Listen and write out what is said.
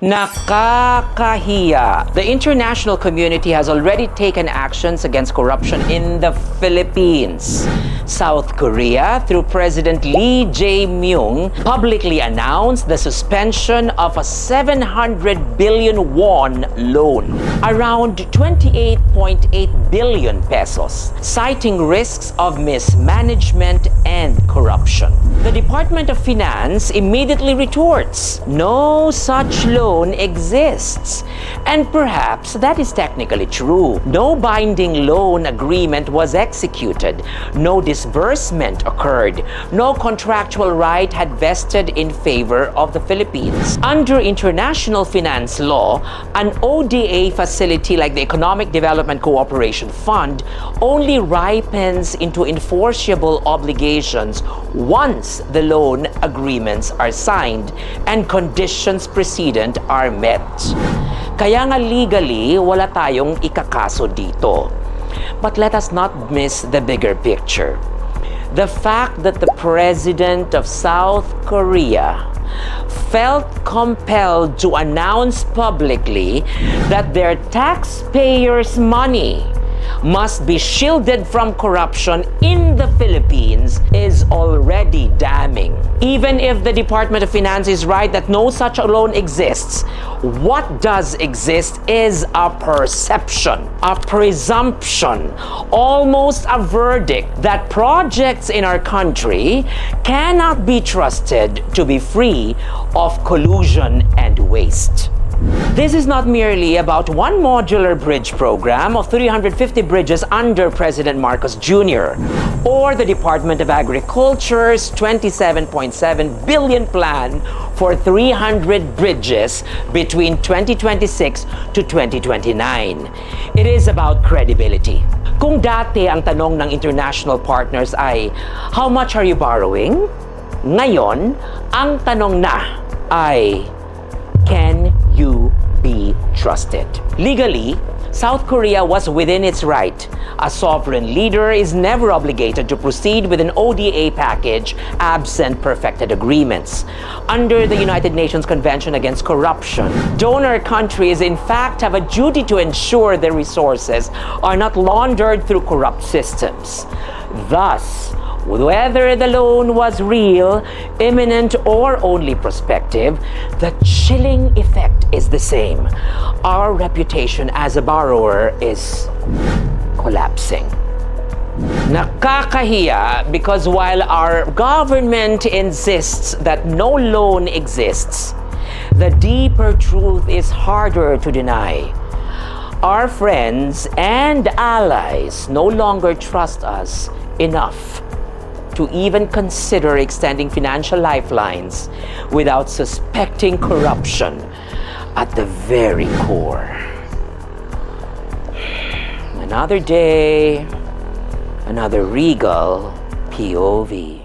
Nakakahiya. The international community has already taken actions against corruption in the Philippines. South Korea, through President Lee Jae-myung, publicly announced the suspension of a 700 billion won loan, around 28.8 billion pesos, citing risks of mismanagement and corruption. The Department of Finance immediately retorts, no such loan exists. And perhaps that is technically true. No binding loan agreement was executed. No disbursement occurred. No contractual right had vested in favor of the Philippines. Under international finance law, an ODA facility like the Economic Development Cooperation Fund only ripens into enforceable obligations once the loan agreements are signed and conditions precedent are met. Kaya nga legally, wala tayong ikakaso dito. But let us not miss the bigger picture. The fact that the president of South Korea felt compelled to announce publicly that their taxpayers' money must be shielded from corruption in the Philippines is already damning. Even if the Department of Finance is right that no such a loan exists, what does exist is a perception, a presumption, almost a verdict that projects in our country cannot be trusted to be free of collusion and waste. This is not merely about one modular bridge program of 350 bridges under President Marcos Jr. or the Department of Agriculture's 27.7 billion plan for 300 bridges between 2026 to 2029. It is about credibility. Kung dati ang tanong ng international partners ay, how much are you borrowing? Ngayon, ang tanong na ay, can you be trusted? Legally, South Korea was within its right. A sovereign leader is never obligated to proceed with an ODA package absent perfected agreements. Under the United Nations Convention Against Corruption, donor countries in fact have a duty to ensure their resources are not laundered through corrupt systems. Thus, whether the loan was real, imminent, or only prospective, the chilling effect is the same. Our reputation as a borrower is collapsing. Nakakahiya because while our government insists that no loan exists, the deeper truth is harder to deny. Our friends and allies no longer trust us enough to even consider extending financial lifelines without suspecting corruption at the very core. Another day, another Regal POV.